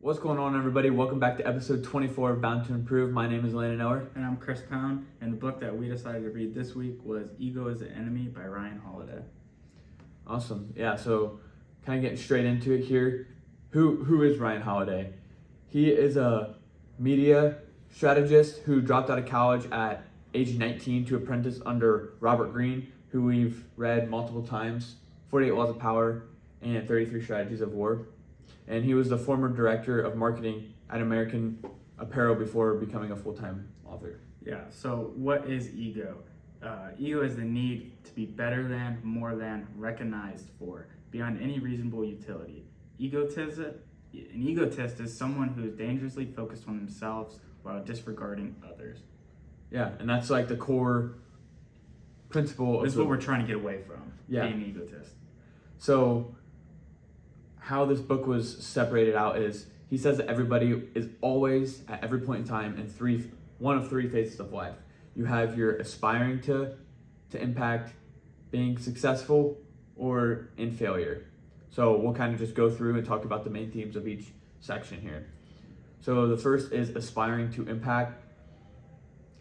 What's going on, everybody? Welcome back to episode 24 of Bound to Improve. My name is Landon Ower. And I'm Chris Pound, and the book that we decided to read this week was Ego is the Enemy by Ryan Holiday. Awesome. Yeah, so kind of getting straight into it here. Who is Ryan Holiday? He is a media strategist who dropped out of college at age 19 to apprentice under Robert Greene, who we've read multiple times, 48 Laws of Power and 33 Strategies of War. And he was the former director of marketing at American Apparel before becoming a full-time author. Yeah, so what is ego? Ego is the need to be better than, more than, recognized for, beyond any reasonable utility. An egotist is someone who is dangerously focused on themselves while disregarding others. Yeah, and that's like the core principle. This is what we're trying to get away from, Yeah. being an egotist. So how this book was separated out is he says that everybody is always at every point in time in one of three phases of life. You have your aspiring to impact, being successful, or in failure. So we'll kind of just go through and talk about the main themes of each section here. So the first is aspiring to impact.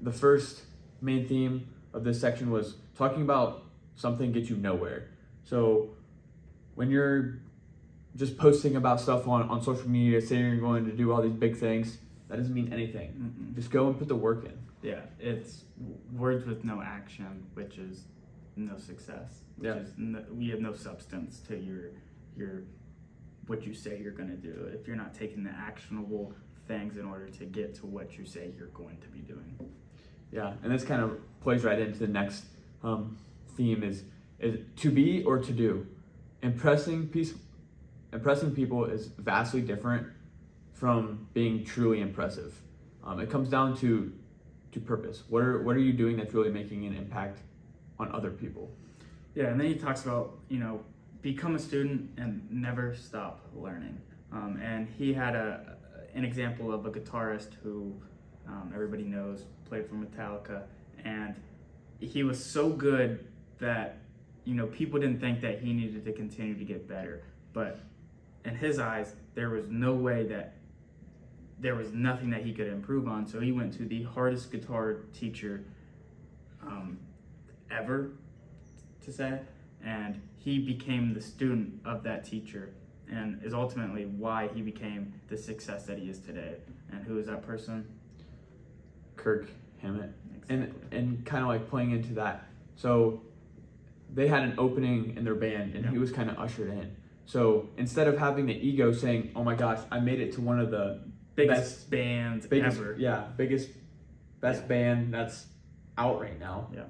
The first main theme of this section was talking about something gets you nowhere. So when you're just posting about stuff on social media, saying you're going to do all these big things, that doesn't mean anything. Mm-mm. Just go and put the work in. Yeah, it's words with no action, which is no success. We have no substance to your what you say you're going to do if you're not taking the actionable things in order to get to what you say you're going to be doing. Yeah, and this kind of plays right into the next theme is to be or to do. Impressing people is vastly different from being truly impressive. It comes down to purpose. What are you doing that's really making an impact on other people? Yeah, and then he talks about, become a student and never stop learning. And he had an example of a guitarist who everybody knows played for Metallica, and he was so good that people didn't think that he needed to continue to get better, but in his eyes there was no way that there was nothing that he could improve on. So he went to the hardest guitar teacher ever to say, and he became the student of that teacher, and is ultimately why he became the success that he is today. And who is that person? Kirk Hammett. Exactly. And kind of like playing into that. So they had an opening in their band, and he was kind of ushered in. So instead of having the ego saying, "Oh my gosh, I made it to one of the biggest bands ever," best band that's out right now. Yeah,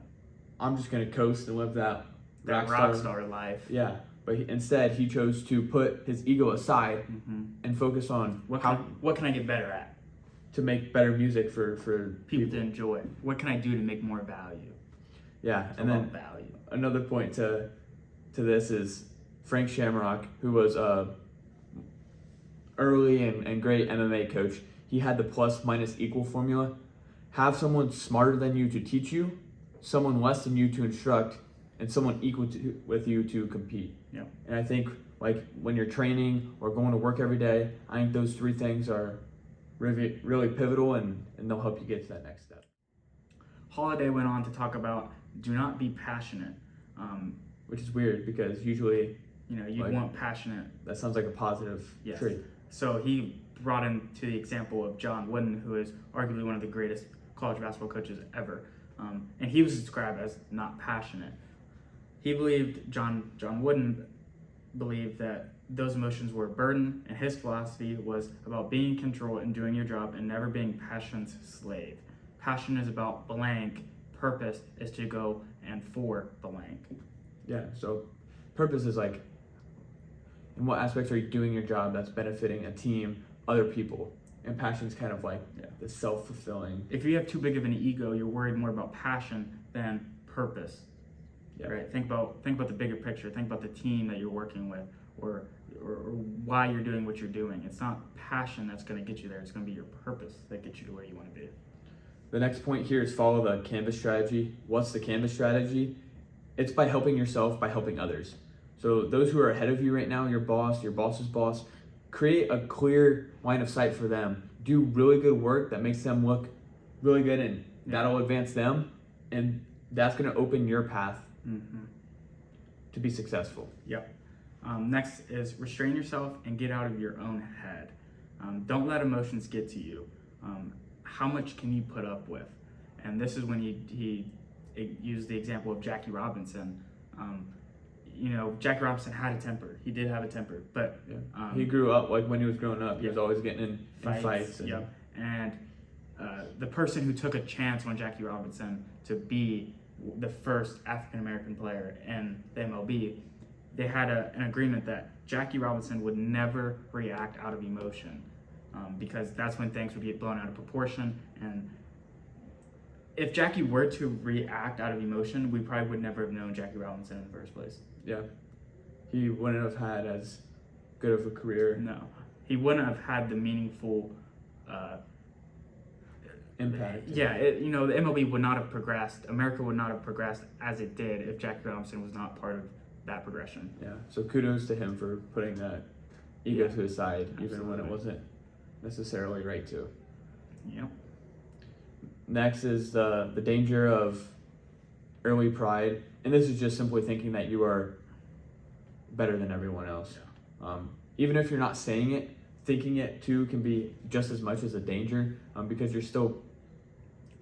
I'm just gonna coast and live that rock star life. Yeah, but instead he chose to put his ego aside and focus on what can I get better at to make better music for people to enjoy. What can I do to make more value? Yeah, it's and then value. Another point to this is Frank Shamrock, who was a early and great MMA coach. He had the plus minus equal formula. Have someone smarter than you to teach you, someone less than you to instruct, and someone equal with you to compete. Yeah. And I think like when you're training or going to work every day, I think those three things are really, really pivotal, and they'll help you get to that next step. Holiday went on to talk about do not be passionate. Which is weird because usually you want passionate. That sounds like a positive trait. So he brought into the example of John Wooden, who is arguably one of the greatest college basketball coaches ever. And he was described as not passionate. John Wooden believed that those emotions were a burden, and his philosophy was about being in control and doing your job and never being passion's slave. Passion is about blank. Purpose is to go and for blank. Yeah, so purpose is like, in what aspects are you doing your job that's benefiting a team, other people? And passion is kind of like the self-fulfilling. If you have too big of an ego, you're worried more about passion than purpose. Yeah. Right? Think about the bigger picture. Think about the team that you're working with, or why you're doing what you're doing. It's not passion that's going to get you there. It's going to be your purpose that gets you to where you want to be. The next point here is follow the canvas strategy. What's the canvas strategy? It's by helping yourself, by helping others. So those who are ahead of you right now, your boss's boss, create a clear line of sight for them. Do really good work that makes them look really good, and that'll advance them, and that's going to open your path to be successful. Yep. Next is restrain yourself and get out of your own head. Don't let emotions get to you. How much can you put up with? And this is when he used the example of Jackie Robinson. Jackie Robinson had a temper. He did have a temper, but he grew up, like when he was growing up, he was always getting in fights. And the person who took a chance on Jackie Robinson to be the first African American player in the MLB, they had an agreement that Jackie Robinson would never react out of emotion, because that's when things would get blown out of proportion. And if Jackie were to react out of emotion, we probably would never have known Jackie Robinson in the first place. Yeah, he wouldn't have had as good of a career. No, he wouldn't have had the meaningful impact. Yeah, the MLB would not have progressed. America would not have progressed as it did if Jackie Robinson was not part of that progression. Yeah, so kudos to him for putting that ego to his side, Absolutely. even when it wasn't necessarily right to. Yep. Next is the danger of early pride, and this is just simply thinking that you are better than everyone else. Yeah. Even if you're not saying it, thinking it too can be just as much as a danger, because you're still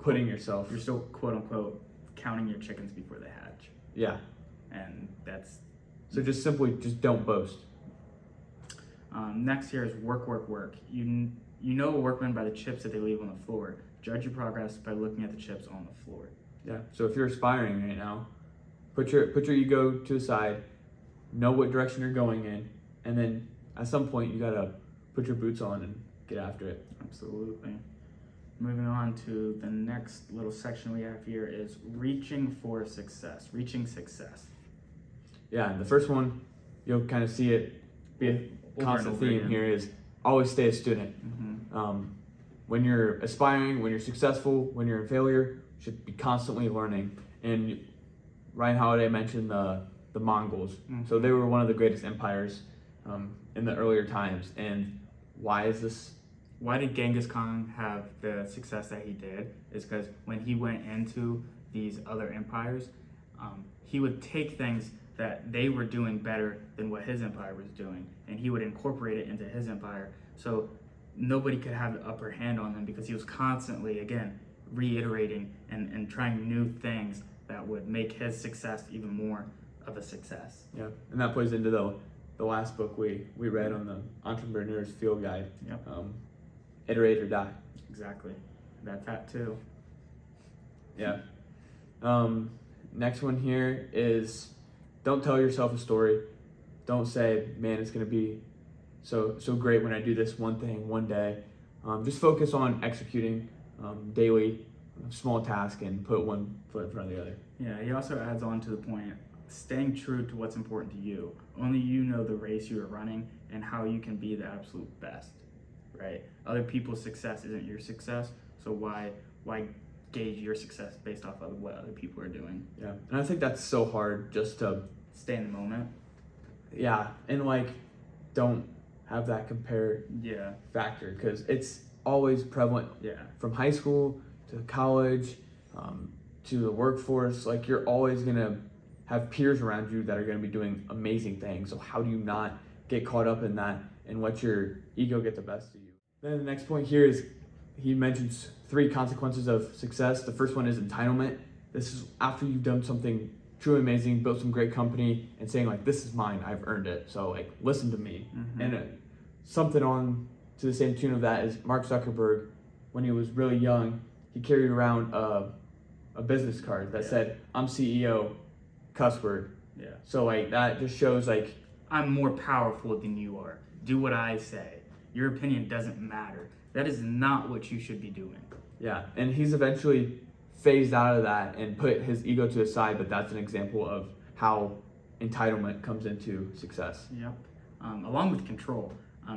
putting yourself. You're still quote unquote counting your chickens before they hatch. Yeah. And that's so just don't boast. Next here is work. You know a workman by the chips that they leave on the floor. Judge your progress by looking at the chips on the floor. Yeah. So if you're aspiring right now, put your ego to the side, know what direction you're going in, and then at some point you gotta put your boots on and get after it. Absolutely. Moving on to the next little section we have here is reaching success. Yeah, and the first one, you'll kind of see it be a constant theme here is always stay a student. When you're aspiring, when you're successful, when you're in failure, you should be constantly learning. And Ryan Holiday mentioned the Mongols. So they were one of the greatest empires in the earlier times. And why is this? Why did Genghis Khan have the success that he did? Is because when he went into these other empires, he would take things that they were doing better than what his empire was doing, and he would incorporate it into his empire. So nobody could have the upper hand on them because he was constantly, again, reiterating and trying new things that would make his success even more of a success. Yeah, and that plays into the last book we read on the Entrepreneur's Field Guide. Yep. Iterate or die. Exactly. That's that too. Yeah. Next one here is don't tell yourself a story. Don't say, man, it's going to be so great when I do this one thing one day. Just focus on executing daily small tasks and put one foot in front of the other. Yeah, he also adds on to the point, staying true to what's important to you. Only you know the race you are running and how you can be the absolute best, right? Other people's success isn't your success, so why gauge your success based off of what other people are doing? Yeah, and I think that's so hard just to stay in the moment. Yeah, and don't have that compare factor because it's always prevalent. Yeah, from high school to college to the workforce, you're always gonna have peers around you that are gonna be doing amazing things. So how do you not get caught up in that and let your ego get the best of you? Then the next point here is he mentions 3 consequences of success. The first one is entitlement. This is after you've done something truly amazing, built some great company, and saying this is mine, I've earned it. So listen to me. And something on to the same tune of that is Mark Zuckerberg, when he was really young, he carried around a business card that said, I'm CEO, cuss word. Yeah. So that just shows I'm more powerful than you are. Do what I say. Your opinion doesn't matter. That is not what you should be doing. Yeah, and he's eventually phased out of that and put his ego to the side, but that's an example of how entitlement comes into success. Yep. Along with control.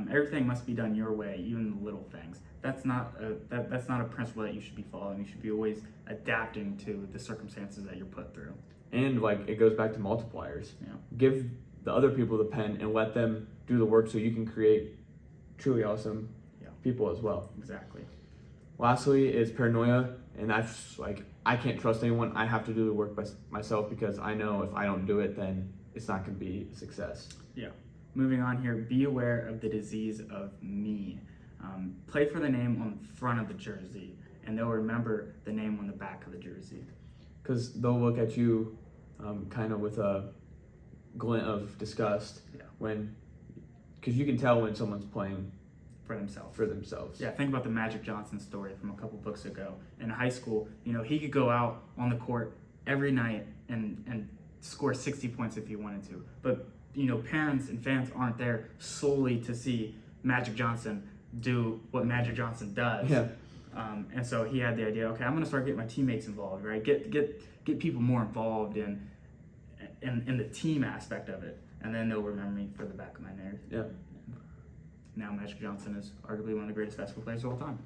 Everything must be done your way, even the little things. That's not a principle that you should be following. You should be always adapting to the circumstances that you're put through. And it goes back to multipliers. Yeah. Give the other people the pen and let them do the work so you can create truly awesome Yeah. people as well. Exactly. Lastly is paranoia, and that's like, I can't trust anyone. I have to do the work by myself because I know if I don't do it, then it's not going to be a success. Yeah. Moving on here, be aware of the disease of me. Play for the name on the front of the jersey, and they'll remember the name on the back of the jersey. Because they'll look at you kind of with a glint of disgust because you can tell when someone's playing For themselves. for themselves. Yeah, think about the Magic Johnson story from a couple books ago. In high school, he could go out on the court every night and score 60 points if he wanted to. But, parents and fans aren't there solely to see Magic Johnson do what Magic Johnson does. Yeah. And so he had the idea, okay, I'm going to start getting my teammates involved, right? Get people more involved in the team aspect of it. And then they'll remember me for the back of my name. Yeah. Now Magic Johnson is arguably one of the greatest basketball players of all time.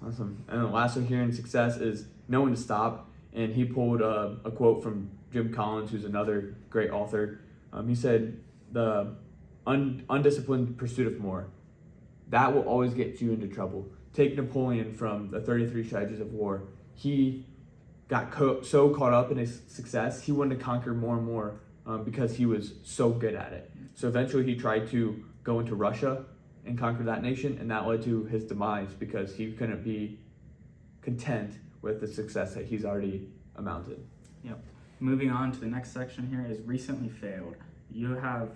Awesome. And the last one here in success is know when to stop. And he pulled a quote from Jim Collins, who's another great author. He said, the undisciplined pursuit of more, that will always get you into trouble. Take Napoleon from the 33 Strategies of War. He got so caught up in his success, he wanted to conquer more and more because he was so good at it. So eventually he tried to go into Russia and conquer that nation, and that led to his demise because he couldn't be content with the success that he's already amounted. Yep. Moving on to the next section here is recently failed. You have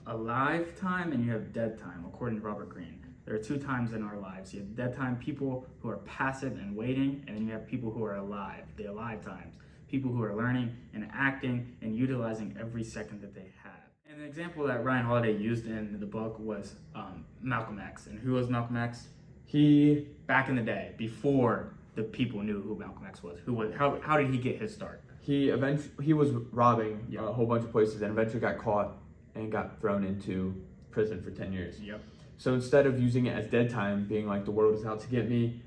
alive time and you have dead time, according to Robert Greene. There are two times in our lives. You have dead time, people who are passive and waiting, and then you have people who are alive, the alive times. People who are learning and acting and utilizing every second that they have. And an example that Ryan Holiday used in the book was Malcolm X. And who was Malcolm X? He, back in the day, before the people knew who Malcolm X was. How did he get his start? he was robbing a whole bunch of places and eventually got caught and got thrown into prison for 10 years. Yep. So instead of using it as dead time, being like the world is out to get me,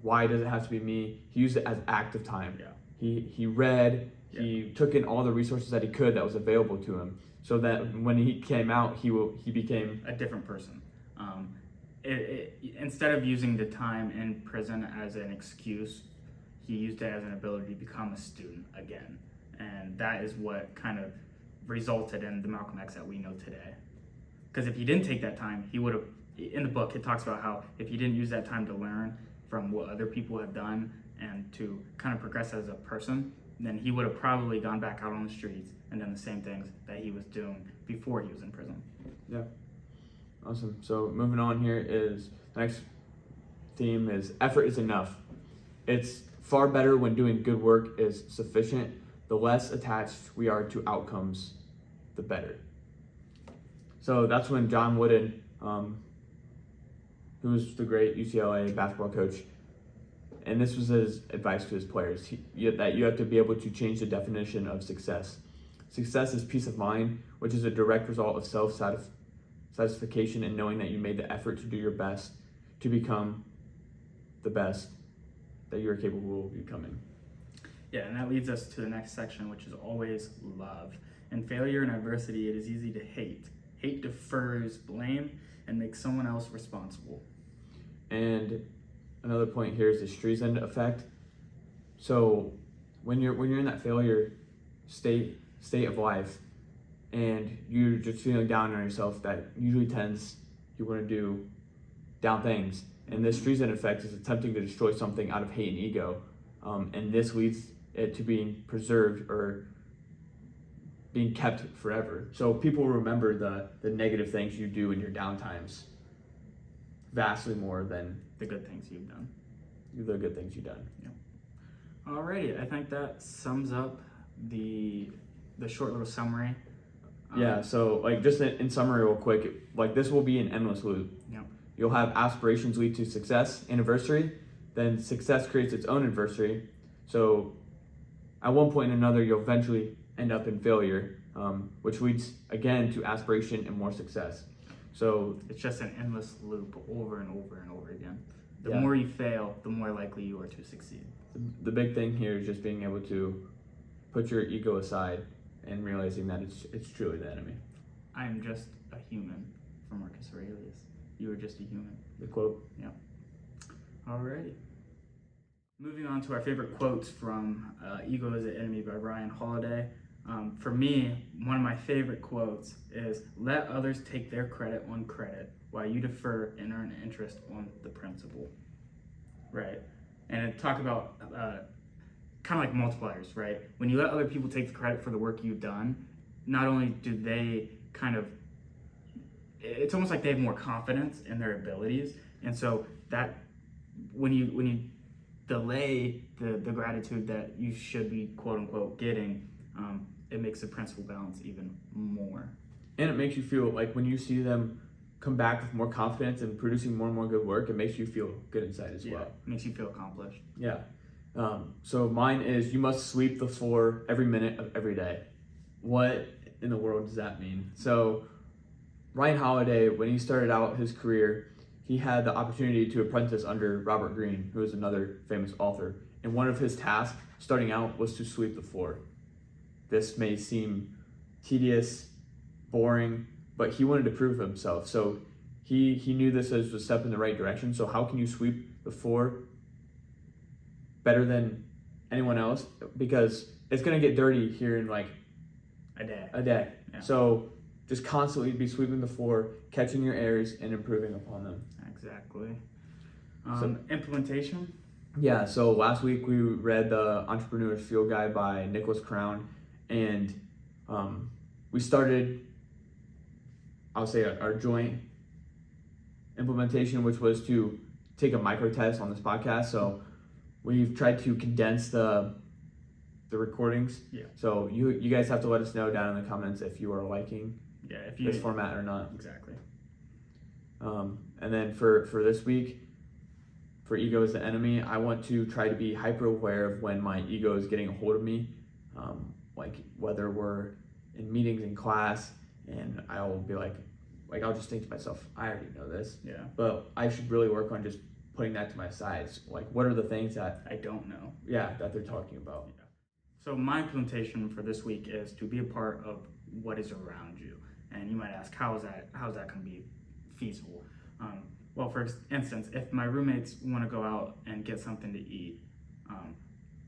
why does it have to be me? He used it as active time. Yeah. He read, he took in all the resources that he could that was available to him, so that when he came out, he became a different person. Instead of using the time in prison as an excuse, he used it as an ability to become a student again. And that is what kind of resulted in the Malcolm X that we know today. Because if he didn't take that time, he would have, in the book, it talks about how if he didn't use that time to learn from what other people have done and to kind of progress as a person, then he would have probably gone back out on the streets and done the same things that he was doing before he was in prison. Yeah. Awesome. So moving on here is, the next theme is effort is enough. It's far better when doing good work is sufficient. The less attached we are to outcomes, the better. So that's when John Wooden, who was the great UCLA basketball coach, and this was his advice to his players, that you have to be able to change the definition of success. Success is peace of mind, which is a direct result of self-satisfaction and knowing that you made the effort to do your best to become the best that you are capable of becoming. Yeah, and that leads us to the next section, which is always love. In failure and adversity, it is easy to hate. Hate defers blame and makes someone else responsible. And another point here is the Streisand effect. So when you're in that failure state of life and you're just feeling down on yourself, that usually tends you want to do down things. And this Streisand effect is attempting to destroy something out of hate and ego. And this leads it to being preserved or being kept forever. So people remember the negative things you do in your downtimes vastly more than the good things you've done. The good things you've done. Yeah. Alrighty, I think that sums up the short little summary. Yeah, so like just in summary real quick, like this will be an endless loop. Yeah. You'll have aspirations lead to success, anniversary, then success creates its own adversary. So at one point or another, you'll eventually end up in failure, which leads again to aspiration and more success. So it's just an endless loop over and over and over again. The more you fail, the more likely you are to succeed. The big thing here is just being able to put your ego aside and realizing that it's truly the enemy. I am just a human for Marcus Aurelius. You were just a human. The quote. Yeah. Alrighty. Moving on to our favorite quotes from Ego is the Enemy by Ryan Holiday. For me, one of my favorite quotes is, let others take their credit on credit while you defer and earn interest on the principal. Right? And it talk about kind of like multipliers, right? When you let other people take the credit for the work you've done, not only do they it's almost like they have more confidence in their abilities. And so that when you delay the gratitude that you should be quote unquote getting, it makes the principal balance even more. And it makes you feel like when you see them come back with more confidence and producing more and more good work, it makes you feel good inside as well. It makes you feel accomplished. Yeah. So mine is, you must sweep the floor every minute of every day. What in the world does that mean? So Ryan Holiday, when he started out his career, he had the opportunity to apprentice under Robert Greene, who is another famous author. And one of his tasks starting out was to sweep the floor. This may seem tedious, boring, but he wanted to prove himself. So he knew this as a step in the right direction. So how can you sweep the floor better than anyone else? Because it's going to get dirty here in like a day. Yeah. So just constantly be sweeping the floor, catching your errors, and improving upon them. Exactly. Implementation? Yeah, so last week we read the Entrepreneur's Field Guide by Nicholas Crown, and we started, I'll say, our joint implementation, which was to take a micro test on this podcast. So we've tried to condense the recordings. Yeah. So you guys have to let us know down in the comments if you are liking this format or not. Exactly. And then for this week, for Ego is the Enemy, I want to try to be hyper aware of when my ego is getting a hold of me, like whether we're in meetings in class and I'll be like I'll just think to myself, I already know this. Yeah. But I should really work on just putting that to my sides. Like, what are the things that I don't know? Yeah, that they're talking about. Yeah. So my implementation for this week is to be a part of what is around you. And you might ask, how's that going to be feasible? Well, for instance, if my roommates want to go out and get something to eat,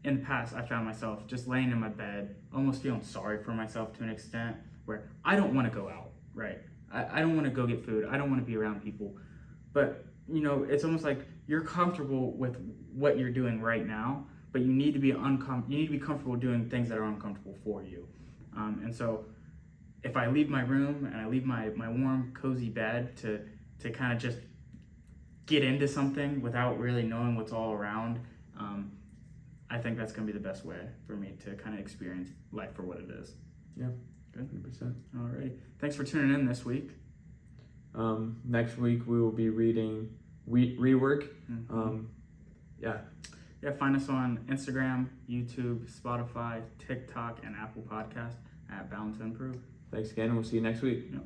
in the past I found myself just laying in my bed, almost feeling sorry for myself to an extent, where I don't want to go out, right? I don't want to go get food. I don't want to be around people. But, it's almost like you're comfortable with what you're doing right now, but you need to be comfortable doing things that are uncomfortable for you. And so if I leave my room and I leave my warm, cozy bed to kind of just get into something without really knowing what's all around, I think that's going to be the best way for me to kind of experience life for what it is. Yeah, good. 100%. All right. Thanks for tuning in this week. Next week we will be reading Rework. Mm-hmm. Yeah, find us on Instagram, YouTube, Spotify, TikTok, and Apple Podcast at Bound to Improve. Thanks again, and we'll see you next week. Yep.